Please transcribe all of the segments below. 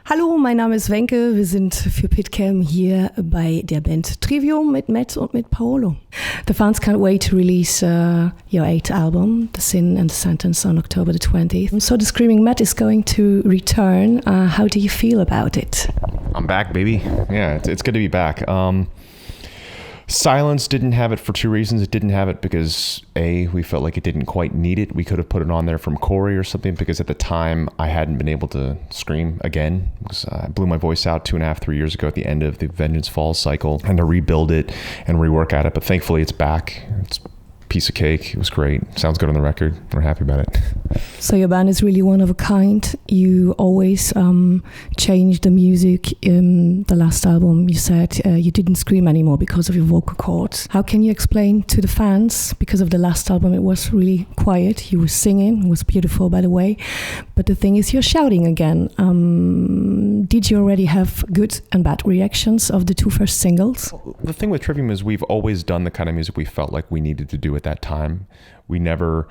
Hallo, mein Name ist Wenke. Wir sind für PITCAM hier bei der Band Trivium mit Matt und mit Paolo. The fans can't wait to release your 8th album, The Sin and the Sentence, on October the 20th. So the Screaming Matt is going to return. How do you feel about it? I'm back, baby. Yeah, it's good to be back. Silence didn't have it for two reasons. It didn't have it because A, we felt like it didn't quite need it. We could have put it on there from Corey or something, because at the time I hadn't been able to scream again, because I blew my voice out 2.5, 3 years ago at the end of the Vengeance Falls cycle, and to rebuild it and rework at it. But thankfully it's back. It's a piece of cake. It was great. Sounds good on the record. We're happy about it. So your band is really one of a kind. You always change the music. In the last album, you said you didn't scream anymore because of your vocal cords. How can you explain to the fans? Because of the last album, it was really quiet. You were singing. It was beautiful, by the way. But the thing is, you're shouting again. Did you already have good and bad reactions of the two first singles? The thing with Trivium is we've always done the kind of music we felt like we needed to do at that time. We never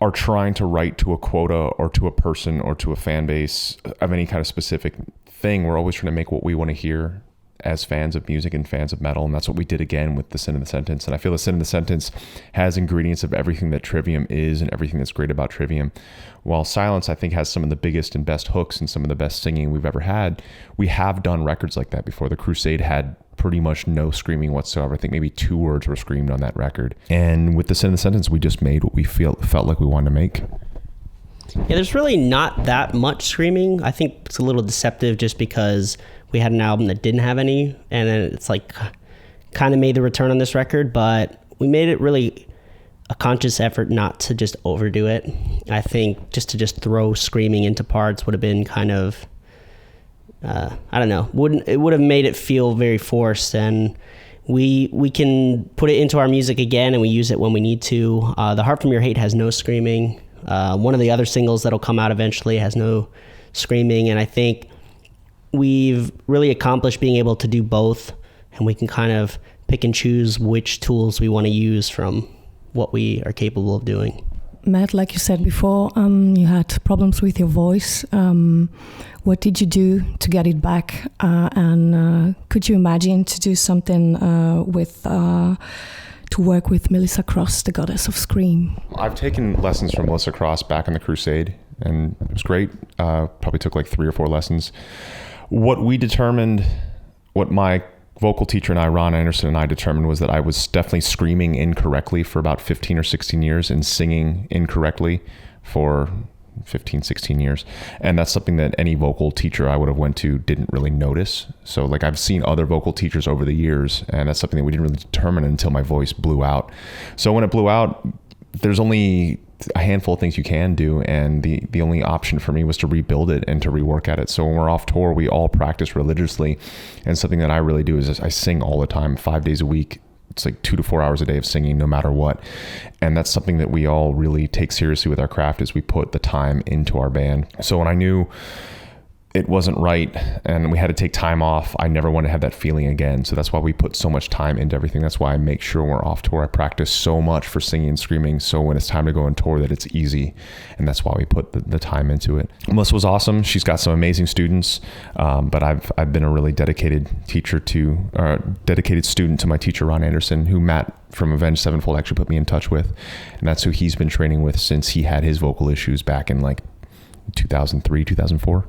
are trying to write to a quota or to a person or to a fan base of any kind of specific thing. We're always trying to make what we want to hear as fans of music and fans of metal, and that's what we did again with The Sin and the Sentence. And I feel The Sin and the Sentence has ingredients of everything that Trivium is and everything that's great about Trivium. While Silence, I think, has some of the biggest and best hooks and some of the best singing we've ever had. We have done records like that before. The Crusade had pretty much no screaming whatsoever. I think maybe 2 words were screamed on that record. And with The Sin and the Sentence, we just made what we felt like we wanted to make. Yeah, there's really not that much screaming. I think it's a little deceptive just because we had an album that didn't have any, and then it's like kind of made the return on this record, but we made it really a conscious effort not to just overdo it. I think just to throw screaming into parts would have been kind of, I don't know, it would have made it feel very forced, and we can put it into our music again, and we use it when we need to. The Heart From Your Hate has no screaming. One of the other singles that'll come out eventually has no screaming, and I think we've really accomplished being able to do both, and we can kind of pick and choose which tools we want to use from what we are capable of doing. Matt, like you said before, you had problems with your voice. What did you do to get it back? And could you imagine to do something to work with Melissa Cross, the goddess of scream? I've taken lessons from Melissa Cross back in the Crusade, and it was great. Probably took like 3 or 4 lessons. What my vocal teacher and I, Ron Anderson, and I determined was that I was definitely screaming incorrectly for about 15 or 16 years and singing incorrectly for 15, 16 years. And that's something that any vocal teacher I would have went to didn't really notice. So like I've seen other vocal teachers over the years, and that's something that we didn't really determine until my voice blew out. So when it blew out, there's only a handful of things you can do, and the only option for me was to rebuild it and to rework at it. So when we're off tour, we all practice religiously, and something that I really do is I sing all the time, 5 days a week. It's like 2 to 4 hours a day of singing, no matter what. And that's something that we all really take seriously with our craft, is we put the time into our band. So when I knew it wasn't right and we had to take time off, I never want to have that feeling again. So that's why we put so much time into everything. That's why I make sure when we're off tour, I practice so much for singing and screaming, so when it's time to go on tour that it's easy. And that's why we put the time into it. Melissa was awesome. She's got some amazing students, but I've been a really dedicated student to my teacher, Ron Anderson, who Matt from Avenged Sevenfold actually put me in touch with. And that's who he's been training with since he had his vocal issues back in like 2003, 2004.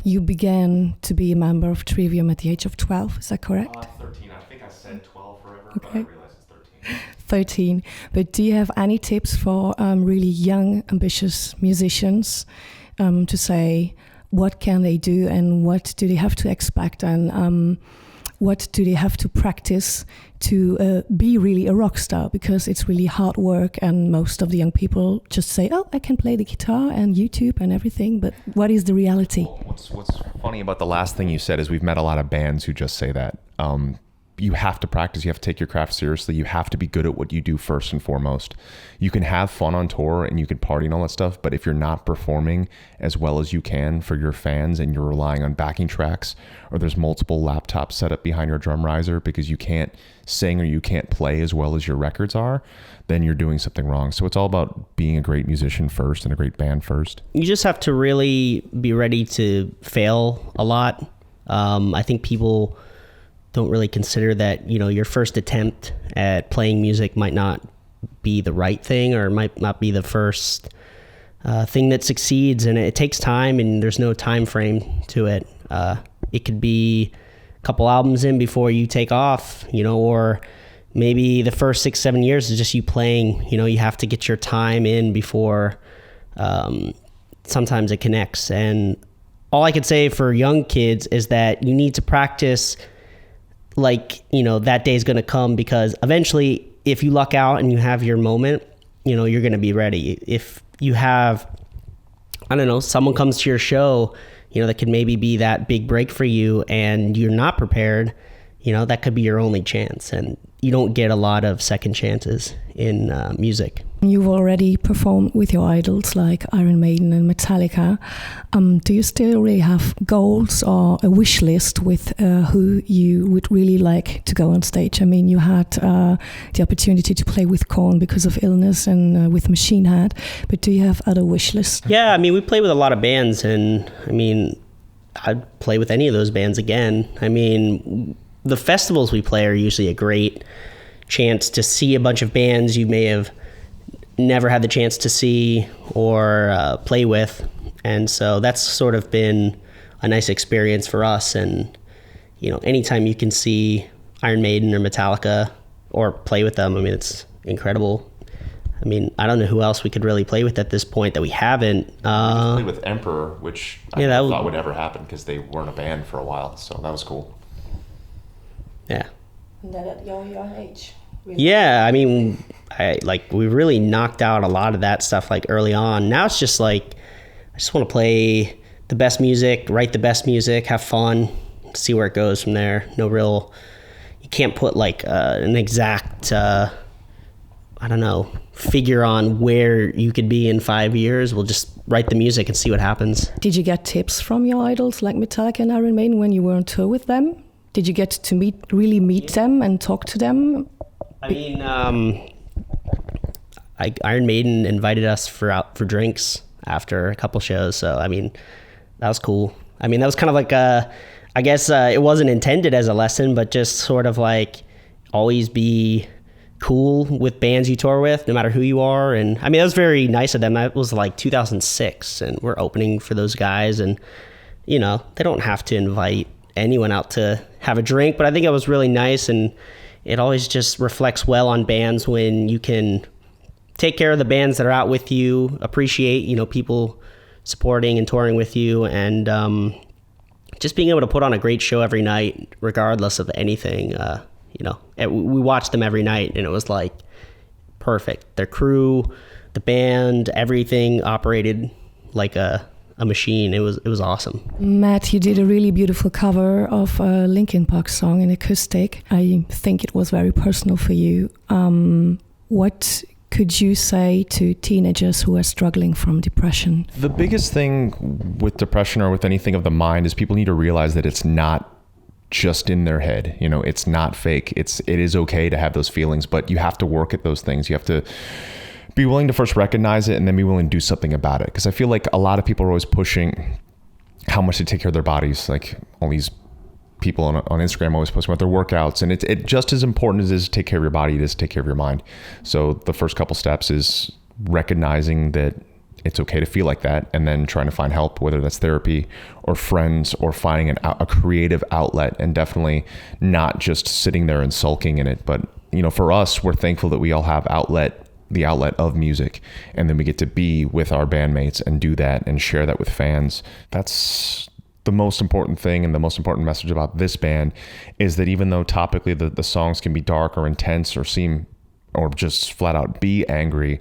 You began to be a member of Trivium at the age of 12, is that correct? 13. I think I said 12 forever, okay. But I realized it's 13. 13. But do you have any tips for really young, ambitious musicians to say what can they do and what do they have to expect, and what do they have to practice to be really a rock star? Because it's really hard work, and most of the young people just say, oh, I can play the guitar and YouTube and everything, but what is the reality? What's funny about the last thing you said is we've met a lot of bands who just say that. you have to practice. You have to take your craft seriously. You have to be good at what you do first and foremost. You can have fun on tour and you can party and all that stuff, but if you're not performing as well as you can for your fans and you're relying on backing tracks, or there's multiple laptops set up behind your drum riser because you can't sing or you can't play as well as your records are, then you're doing something wrong. So it's all about being a great musician first and a great band first. You just have to really be ready to fail a lot. I think people don't really consider that, your first attempt at playing music might not be the right thing, or might not be the first thing that succeeds, and it takes time, and there's no time frame to it. It could be a couple albums in before you take off, or maybe the first 6-7 years is just you playing. You have to get your time in before sometimes it connects. And all I could say for young kids is that you need to practice like, that day is going to come, because eventually if you luck out and you have your moment, you're going to be ready. If you have, I don't know, someone comes to your show, that could maybe be that big break for you and you're not prepared, that could be your only chance. And you don't get a lot of second chances in music. You've already performed with your idols like Iron Maiden and Metallica. Do you still really have goals or a wish list with who you would really like to go on stage? I mean, you had the opportunity to play with Korn because of illness and with Machine Head, but do you have other wish lists? Yeah, we play with a lot of bands, and I'd play with any of those bands again. The festivals we play are usually a great chance to see a bunch of bands you may have never had the chance to see or play with. And so that's sort of been a nice experience for us. And, anytime you can see Iron Maiden or Metallica or play with them, it's incredible. I don't know who else we could really play with at this point that we haven't. We played with Emperor, which I thought would never happen because they weren't a band for a while. So that was cool. Yeah. And that at your young age. Really? Yeah, we really knocked out a lot of that stuff early on. Now it's just I just want to play the best music, write the best music, have fun, see where it goes from there. You can't put an exact, figure on where you could be in 5 years. We'll just write the music and see what happens. Did you get tips from your idols like Metallica and Iron Maiden when you were on tour with them? Did you get to meet them and talk to them? Iron Maiden invited us for drinks after a couple shows, so that was cool. That was kind of I guess it wasn't intended as a lesson, but just sort of always be cool with bands you tour with, no matter who you are. And that was very nice of them. That was 2006, and we're opening for those guys, and they don't have to invite anyone out to have a drink, but I think it was really nice, and it always just reflects well on bands when you can take care of the bands that are out with you, appreciate people supporting and touring with you, and just being able to put on a great show every night regardless of anything. We watched them every night, and it was perfect. Their crew, the band, everything operated like a machine. It was awesome. Matt, you did a really beautiful cover of a Linkin Park song in acoustic. I think it was very personal for you. What could you say to teenagers who are struggling from depression? The biggest thing with depression or with anything of the mind is people need to realize that it's not just in their head. It's not fake. It is okay to have those feelings, but you have to work at those things. You have to be willing to first recognize it and then be willing to do something about it. Because I feel like a lot of people are always pushing how much to take care of their bodies. All these people on Instagram always post about their workouts, and it just as important as it is to take care of your body, it is to take care of your mind. So the first couple steps is recognizing that it's okay to feel like that, and then trying to find help, whether that's therapy or friends or finding a creative outlet, and definitely not just sitting there and sulking in it. But for us, we're thankful that we all have the outlet of music, and then we get to be with our bandmates and do that and share that with fans. That's the most important thing, and the most important message about this band is that even though topically the songs can be dark or intense or seem or just flat out be angry,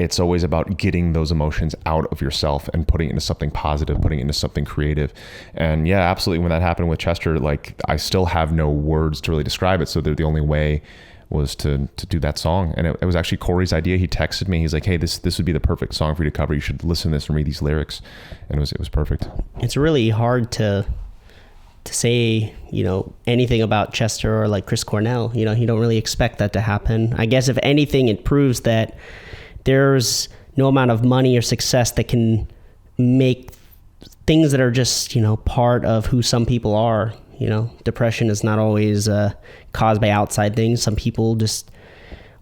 it's always about getting those emotions out of yourself and putting it into something positive, putting it into something creative. And yeah, absolutely. When that happened with Chester, like I still have no words to really describe it. So the only way was to do that song. And it was actually Corey's idea. He texted me. He's like, hey, this would be the perfect song for you to cover. You should listen to this and read these lyrics. And it was perfect. It's really hard to say, anything about Chester or like Chris Cornell. You don't really expect that to happen. I guess if anything, it proves that there's no amount of money or success that can make things that are just, part of who some people are. Depression is not always caused by outside things. Some people just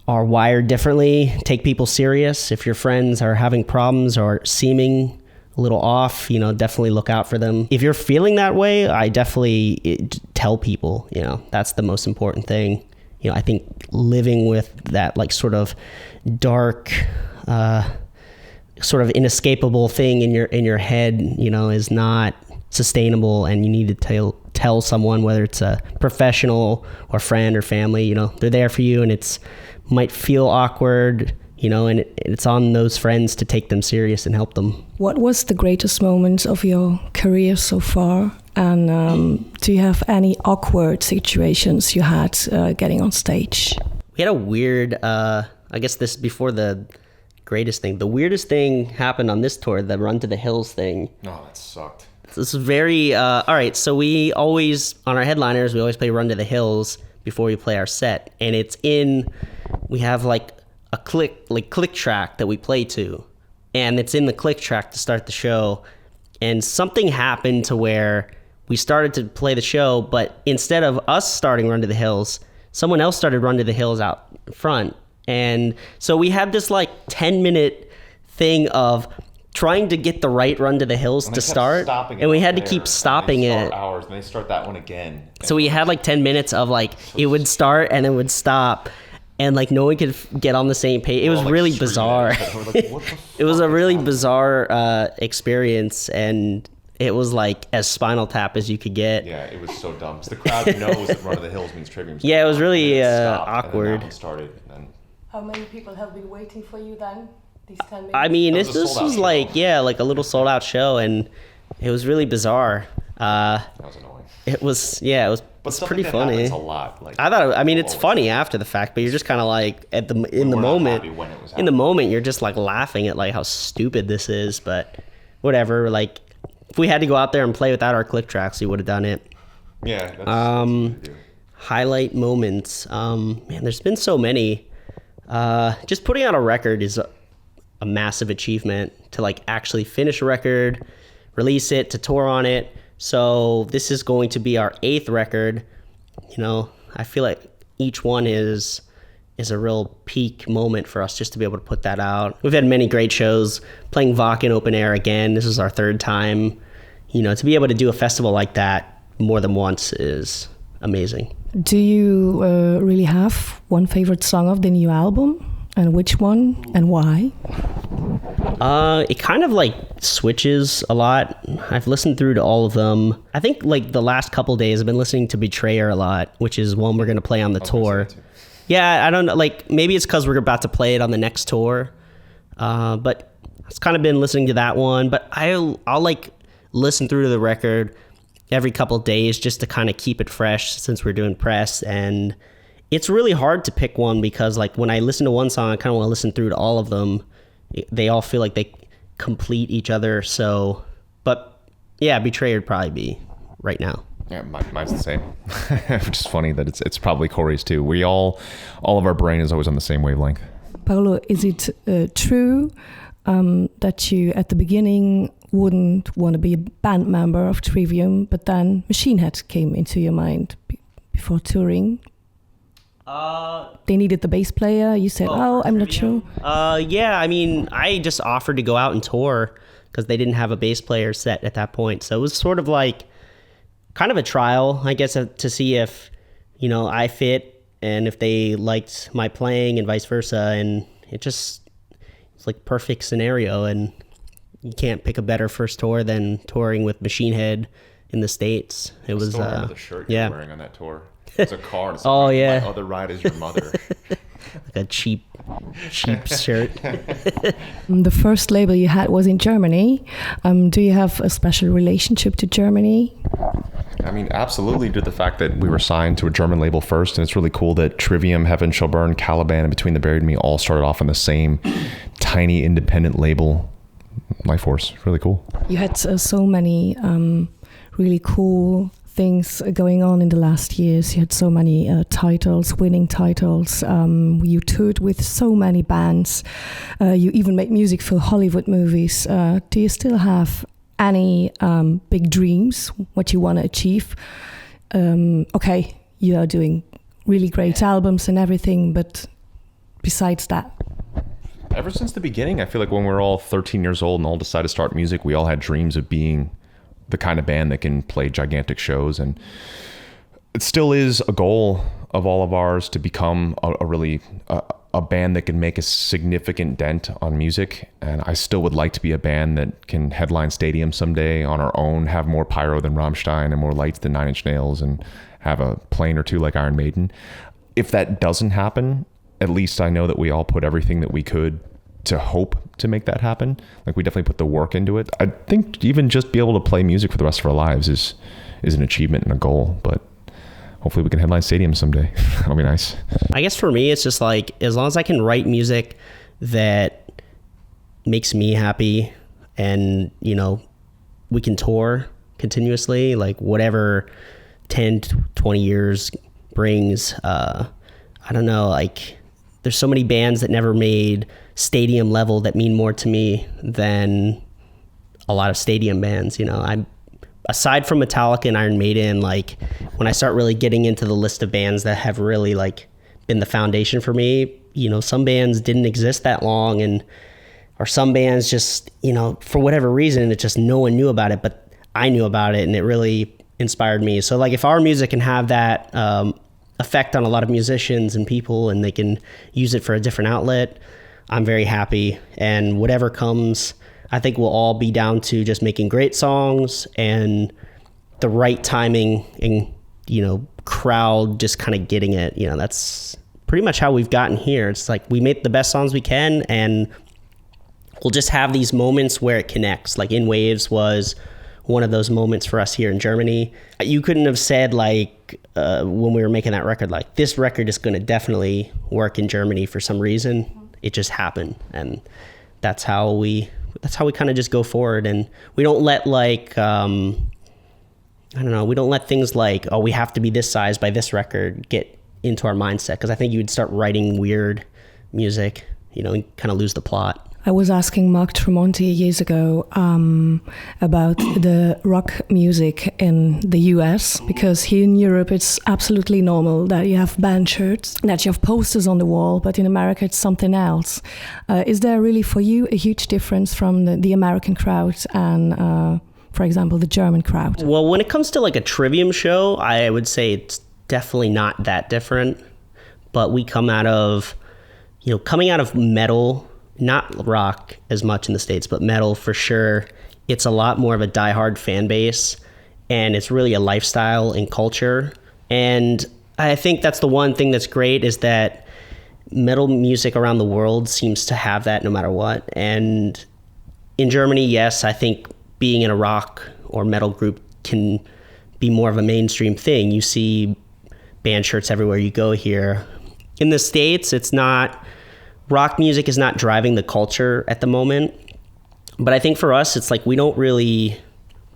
are wired differently, take people serious. If your friends are having problems or seeming a little off, definitely look out for them. If you're feeling that way, I definitely tell people, that's the most important thing. I think living with that like sort of dark, sort of inescapable thing in your head, is not sustainable, and you need to tell someone, whether it's a professional or friend or family, they're there for you, and it's might feel awkward, and it's on those friends to take them serious and help them. What was the greatest moment of your career so far? And do you have any awkward situations you had getting on stage? We had a weird, I guess this before the greatest thing. The weirdest thing happened on this tour, the Run to the Hills thing. Oh, that sucked. This is very, all right, so we always, on our headliners, we always play Run to the Hills before we play our set. And we have like a click track that we play to. And it's in the click track to start the show. And something happened to where we started to play the show, but instead of us starting Run to the Hills, someone else started Run to the Hills out front. And so we had this like 10-minute thing of trying to get the right Run to the Hills to start, and we had to keep stopping it. Hours, and they start that one again. So we had like 10 minutes of like it would start and then would stop, and like no one could get on the same page. It was really bizarre. It was a really bizarre experience, and it was like as Spinal Tap as you could get. Yeah, it was so dumb. So the crowd knows that Run to the Hills means Trivium. Yeah, it was really awkward. And then that one started, and then... How many people have been waiting for you then? These 10 minutes? I mean, this was show. like a little sold out show, and it was really bizarre. That was annoying. It was pretty funny. A lot. Like, it's funny after the fact, but you're just kind of like in the moment you're just like laughing at like how stupid this is, but whatever. Like if we had to go out there and play without our click tracks, we would have done it. Yeah. That's Highlight moments. Man, there's been so many. Just putting out a record is a massive achievement. To like actually finish a record, release it, to tour on it. So this is going to be our 8th record. I feel like each one is a real peak moment for us just to be able to put that out. We've had many great shows, playing Vakken open air again. This is our 3rd time. To be able to do a festival like that more than once is amazing. Do you really have one favorite song of the new album? And which one and why? It kind of like switches a lot. I've listened through to all of them. I think like the last couple days I've been listening to Betrayer a lot, which is one we're going to play on the tour. Yeah, I don't know. Like maybe it's because we're about to play it on the next tour. But I've kind of been listening to that one. But I'll like listen through to the record every couple of days just to kind of keep it fresh since we're doing press. And it's really hard to pick one because like when I listen to one song, I kind of want to listen through to all of them. They all feel like they complete each other. So, but yeah, Betrayer would probably be right now. Yeah, mine's the same. Which is funny that it's probably Corey's too. We all of our brain is always on the same wavelength. Paolo, is it true that you at the beginning wouldn't want to be a band member of Trivium, but then Machine Head came into your mind before touring? They needed the bass player. You said, I'm not sure. Yeah, I mean, I just offered to go out and tour because they didn't have a bass player set at that point. So it was sort of like kind of a trial, I guess, to see if, I fit and if they liked my playing and vice versa. And it's like perfect scenario. And you can't pick a better first tour than touring with Machine Head in the States. It was the shirt you're wearing on that tour. It's a car. Oh, yeah. My other ride is your mother. a cheap shirt. The first label you had was in Germany. Do you have a special relationship to Germany? I mean, absolutely, due to the fact that we were signed to a German label first, and it's really cool that Trivium, Heaven Shall Burn, Caliban, and Between the Buried and Me all started off on the same tiny independent label, Life Force. Really cool. You had so many really cool things going on in the last years. You had so many titles, winning titles. You toured with so many bands. You even made music for Hollywood movies. Do you still have any big dreams, what you want to achieve? Okay, you are doing really great albums and everything, but besides that? Ever since the beginning, I feel like when we were all 13 years old and all decided to start music, we all had dreams of being the kind of band that can play gigantic shows. And it still is a goal of all of ours to become a band that can make a significant dent on music. And I still would like to be a band that can headline stadiums someday on our own, have more pyro than Rammstein and more lights than Nine Inch Nails, and have a plane or two like Iron Maiden. If that doesn't happen, at least I know that we all put everything that we could to hope to make that happen. Like, we definitely put the work into it. I think even just be able to play music for the rest of our lives is an achievement and a goal, but hopefully we can headline stadiums someday. That'll be nice. I guess for me, it's just like, as long as I can write music that makes me happy and, you know, we can tour continuously, like whatever 10, 20 years brings, I don't know, like there's so many bands that never made stadium level that mean more to me than a lot of stadium bands. You know, I'm, aside from Metallica and Iron Maiden, like when I start really getting into the list of bands that have really like been the foundation for me, you know, some bands didn't exist that long, and or some bands just, you know, for whatever reason, it just no one knew about it, but I knew about it and it really inspired me. So like if our music can have that effect on a lot of musicians and people, and they can use it for a different outlet, I'm very happy. And whatever comes, I think we'll all be down to just making great songs and the right timing and, you know, crowd just kind of getting it. You know, that's pretty much how we've gotten here. It's like we make the best songs we can, and we'll just have these moments where it connects. Like In Waves was one of those moments for us here in Germany. You couldn't have said like when we were making that record, like this record is going to definitely work in Germany for some reason. It just happened, and that's how we kind of just go forward. And we don't let like I don't know, we don't let things like, oh, we have to be this size by this record get into our mindset, because I think you would start writing weird music, you know, and kind of lose the plot. I was asking Mark Tremonti years ago about the rock music in the US, because here in Europe it's absolutely normal that you have band shirts, that you have posters on the wall, but in America it's something else. Is there really for you a huge difference from the American crowd and, for example, the German crowd? Well, when it comes to like a Trivium show, I would say it's definitely not that different, but we come out of, you know, coming out of metal, not rock as much in the States, but metal for sure. It's a lot more of a diehard fan base, and it's really a lifestyle and culture. And I think that's the one thing that's great, is that metal music around the world seems to have that no matter what. And in Germany, yes, I think being in a rock or metal group can be more of a mainstream thing. You see band shirts everywhere you go here. In the States, it's not, rock music is not driving the culture at the moment. But I think for us, it's like we don't really,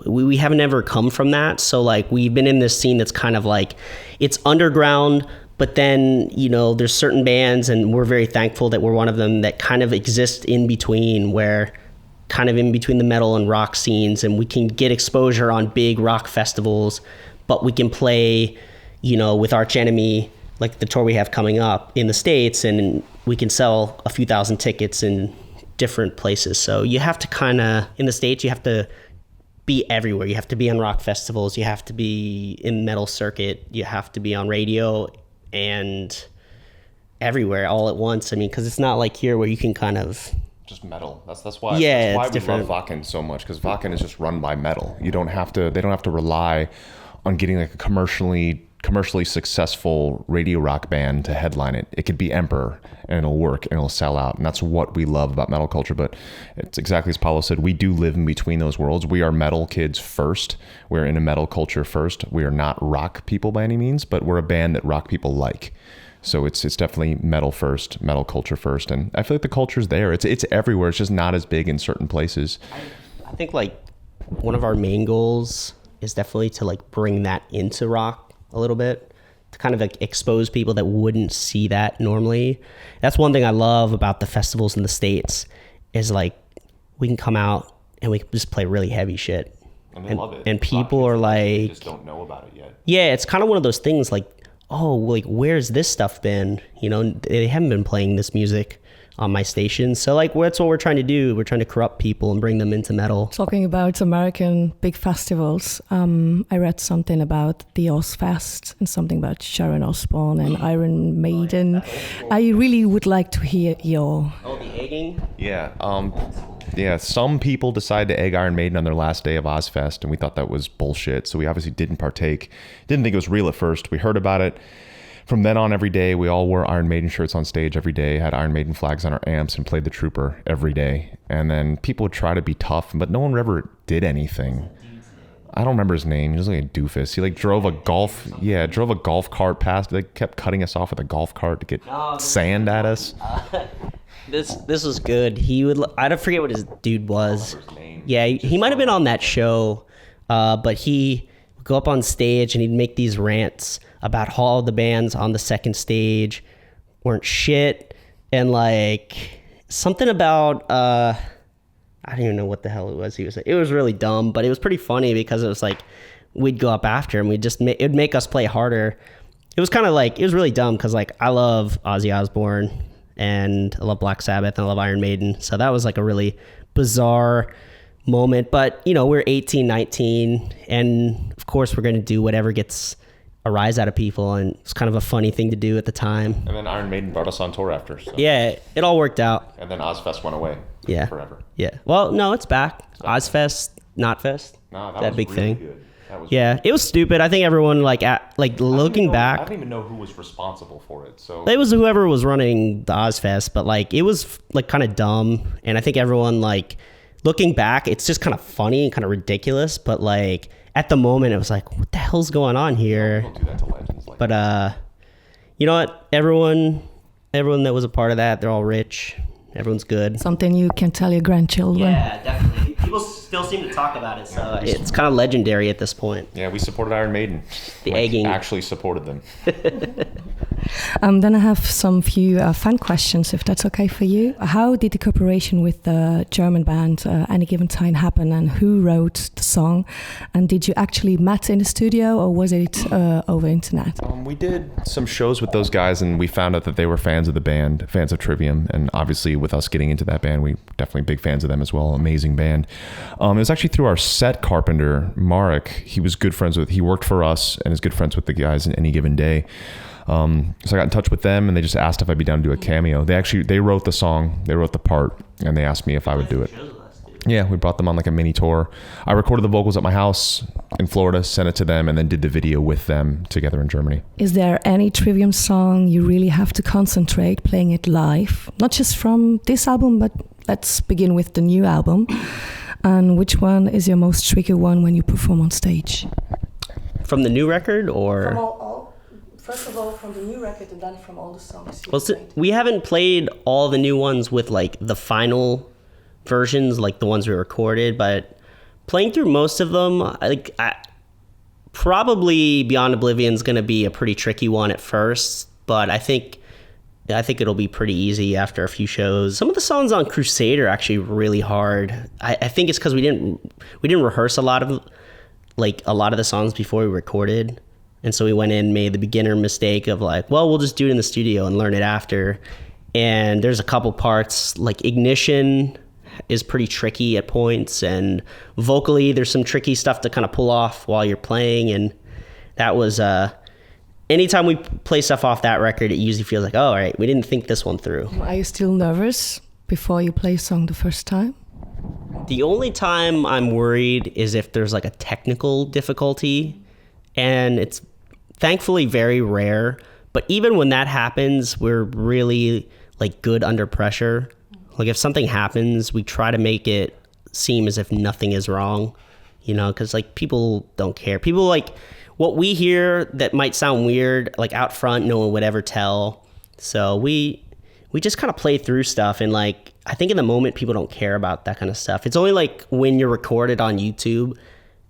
we haven't ever come from that. So like we've been in this scene that's kind of like, it's underground, but then, you know, there's certain bands, and we're very thankful that we're one of them, that kind of exist in between, where kind of in between the metal and rock scenes, and we can get exposure on big rock festivals, but we can play, you know, with Arch Enemy, like the tour we have coming up in the States, and we can sell a few thousand tickets in different places. So you have to kind of, in the States, you have to be everywhere. You have to be on rock festivals, you have to be in metal circuit, you have to be on radio, and everywhere all at once. I mean, because it's not like here where you can kind of just metal. That's why. Yeah, that's why it's we different. love Wacken so much, because Wacken is just run by metal. You don't have to. They don't have to rely on getting like a commercially commercially successful radio rock band to headline it. It could be Emperor and it'll work and it'll sell out. And that's what we love about metal culture. But it's exactly as Paolo said, we do live in between those worlds. We are metal kids first. We're in a metal culture first. We are not rock people by any means, but we're a band that rock people like. So it's definitely metal first, metal culture first. And I feel like the culture's there. It's everywhere. It's just not as big in certain places. I think like one of our main goals is definitely to like bring that into rock a little bit, to kind of like expose people that wouldn't see that normally. That's one thing I love about the festivals in the States is like we can come out and we can just play really heavy shit. And they love it. And people are like, they just don't know about it yet. Yeah, it's kind of one of those things like, oh, like where's this stuff been? You know, they haven't been playing this music on my station. So like that's what we're trying to do. We're trying to corrupt people and bring them into metal. Talking about American big festivals, I read something about the Ozzfest and something about Sharon Osbourne and Iron Maiden. I really would like to hear your... Oh, the egging? Yeah, some people decided to egg Iron Maiden on their last day of Ozzfest, and we thought that was bullshit. So we obviously didn't partake. Didn't think it was real at first. We heard about it. From then on, every day, we all wore Iron Maiden shirts on stage every day, had Iron Maiden flags on our amps, and played the Trooper every day. And then people would try to be tough, but no one ever did anything. I don't remember his name. He was like a doofus. He like drove a golf cart past. They kept cutting us off with a golf cart to get sand at us. This was good. He would. I don't forget what his dude was. Yeah, he might have been on that show, but he would go up on stage and he'd make these rants about how all the bands on the second stage weren't shit, and like something about I don't even know what the hell it was he was saying. It was really dumb, but it was pretty funny because it was like we'd go up after him, it'd make us play harder. It was kind of like, it was really dumb because like I love Ozzy Osbourne and I love Black Sabbath and I love Iron Maiden, so that was like a really bizarre moment. But you know, we're 18, 19, and of course we're going to do whatever gets a rise out of people, and it's kind of a funny thing to do at the time. And then Iron Maiden brought us on tour after. So. Yeah, it all worked out. And then Ozzfest went away. Yeah. Forever. Yeah. Well, no, it's back. Ozzfest, not Fest. No, that was was big really thing. Good. That was yeah, it was stupid. I think everyone looking back. I don't even know who was responsible for it. So it was whoever was running the Ozzfest, but like it was like kind of dumb, and I think everyone like looking back, it's just kind of funny and kind of ridiculous, but like at the moment it was like, what the hell's going on here? Don't do that to legends. Like but you know what? Everyone that was a part of that, they're all rich. Everyone's good. Something you can tell your grandchildren. Yeah, definitely. People still seem to talk about it, so it's kind of legendary at this point. Yeah, we supported Iron Maiden. The egging. Actually supported them. Then I have some few fan questions, if that's okay for you. How did the cooperation with the German band Any Given Time happen, and who wrote the song? And did you actually meet in the studio, or was it over internet? We did some shows with those guys, and we found out that they were fans of the band, fans of Trivium, and obviously with us getting into that band, we definitely big fans of them as well. Amazing band. It was actually through our set carpenter, Marek. He worked for us and is good friends with the guys in Any Given Day. So I got in touch with them, and they just asked if I'd be down to do a cameo. They wrote the song, they wrote the part, and they asked me if I would do it. Yeah, we brought them on like a mini tour. I recorded the vocals at my house in Florida, sent it to them, and then did the video with them together in Germany. Is there any Trivium song you really have to concentrate playing it live? Not just from this album, but let's begin with the new album. And which one is your most tricky one when you perform on stage? From the new record, or? First of all, from the new record, and then from all the songs. We haven't played all the new ones with like the final versions, like the ones we recorded, but playing through most of them, probably Beyond Oblivion's going to be a pretty tricky one at first, but I think it'll be pretty easy after a few shows. Some of the songs on Crusade are actually really hard. I think it's because we didn't rehearse a lot of the songs before we recorded. And so we went in, made the beginner mistake of like, well, we'll just do it in the studio and learn it after. And there's a couple parts, like Ignition is pretty tricky at points, and vocally there's some tricky stuff to kind of pull off while you're playing. And that was, anytime we play stuff off that record, it usually feels like, oh, all right, we didn't think this one through. Are you still nervous before you play a song the first time? The only time I'm worried is if there's like a technical difficulty, and it's thankfully very rare. But even when that happens, we're really like good under pressure. Like if something happens, we try to make it seem as if nothing is wrong, you know, because like people don't care. People like what we hear that might sound weird, like out front, no one would ever tell. So we just kind of play through stuff, and like I think in the moment people don't care about that kind of stuff. It's only like when you're recorded on YouTube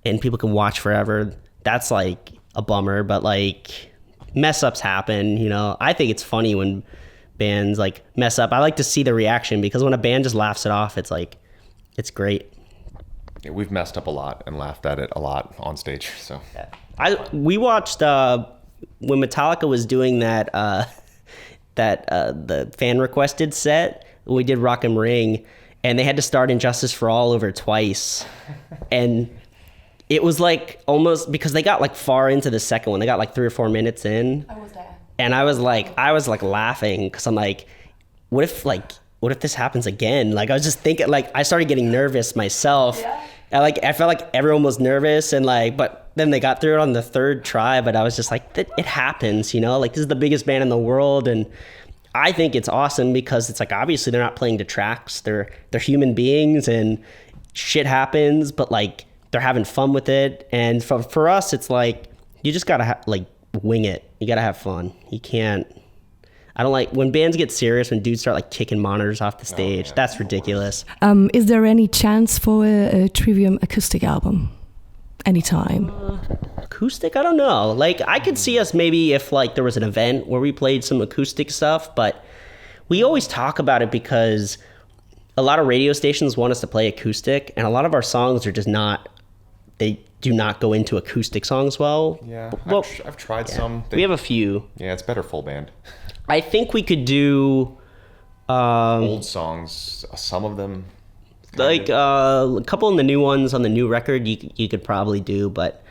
and people can watch forever, that's like a bummer. But like mess ups happen, you know. I think it's funny when bands like mess up. I like to see the reaction, because when a band just laughs it off, it's like it's great. Yeah, we've messed up a lot and laughed at it a lot on stage. So we watched when Metallica was doing that the fan requested set. We did Rock 'em Ring, and they had to start Injustice for All over twice, and it was like almost, because they got like far into the second one. They got like 3 or 4 minutes in. I was there. And I was like laughing, because I'm like, what if this happens again? Like I was just thinking, like I started getting nervous myself. Yeah. I felt like everyone was nervous, and like, but then they got through it on the 3rd try. But I was just like, it happens, you know. Like this is the biggest band in the world, and I think it's awesome because it's like obviously they're not playing to tracks. They're human beings, and shit happens, but like they're having fun with it. And for us, it's like you just gotta like wing it. You gotta have fun. You can't. I don't like when bands get serious, when dudes start like kicking monitors off the stage. That's ridiculous. Is there any chance for a Trivium acoustic album? Anytime? Acoustic? I don't know. Like I could see us maybe if like there was an event where we played some acoustic stuff, but we always talk about it because a lot of radio stations want us to play acoustic, and a lot of our songs are just not. They do not go into acoustic songs well. Yeah, well, I've tried some. We have a few. Yeah, it's better full band. I think we could do old songs. Some of them, like a couple of the new ones on the new record. You could probably do, but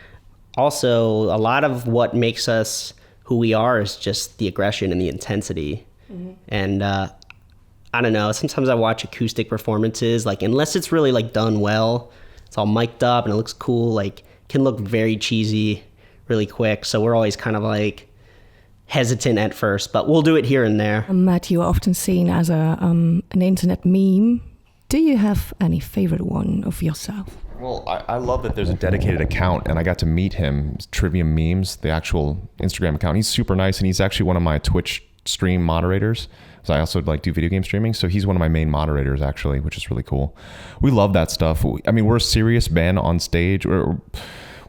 also a lot of what makes us who we are is just the aggression and the intensity. Mm-hmm. And I don't know. Sometimes I watch acoustic performances, like unless it's really like done well, it's all mic'd up and it looks cool. Like can look very cheesy, really quick. So we're always kind of like hesitant at first, but we'll do it here and there. Matt, you are often seen as an internet meme. Do you have any favorite one of yourself? Well, I love that there's a dedicated account, and I got to meet him, Trivium Memes, the actual Instagram account. He's super nice, and he's actually one of my Twitch stream moderators. So I also like do video game streaming, so he's one of my main moderators actually, which is really cool. We love that stuff. I mean, we're a serious band on stage.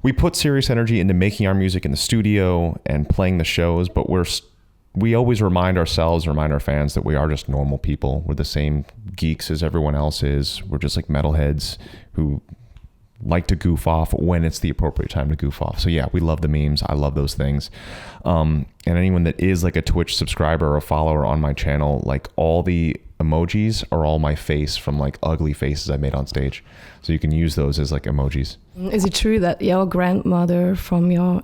We put serious energy into making our music in the studio and playing the shows, but we always remind ourselves, remind our fans that we are just normal people. We're the same geeks as everyone else is. We're just like metalheads who like to goof off when it's the appropriate time to goof off. So yeah, we love the memes. I love those things. And anyone that is like a Twitch subscriber or a follower on my channel, like all the emojis are all my face from like ugly faces I made on stage. So you can use those as like emojis. Is it true that your grandmother from your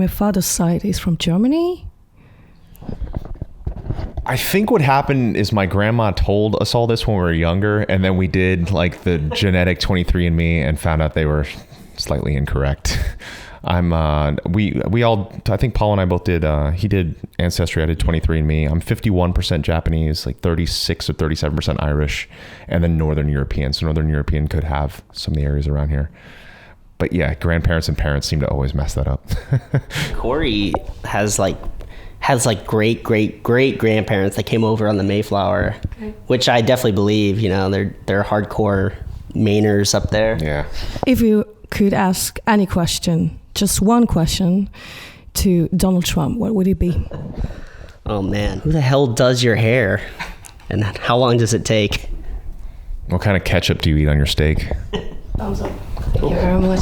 father's side is from Germany? I think what happened is my grandma told us all this when we were younger, and then we did like the genetic 23andMe and found out they were slightly incorrect. We all, I think Paul and I both did, he did Ancestry, I did 23andMe. I'm 51% Japanese, like 36 or 37% Irish, and then Northern European. So Northern European could have some of the areas around here. But yeah, grandparents and parents seem to always mess that up. Corey has great grandparents that came over on the Mayflower, which I definitely believe, you know, they're hardcore Mainers up there. Yeah. If you could ask any question, just one question to Donald Trump, what would it be? Oh man, who the hell does your hair? And how long does it take? What kind of ketchup do you eat on your steak? Thumbs up. Thank you very much.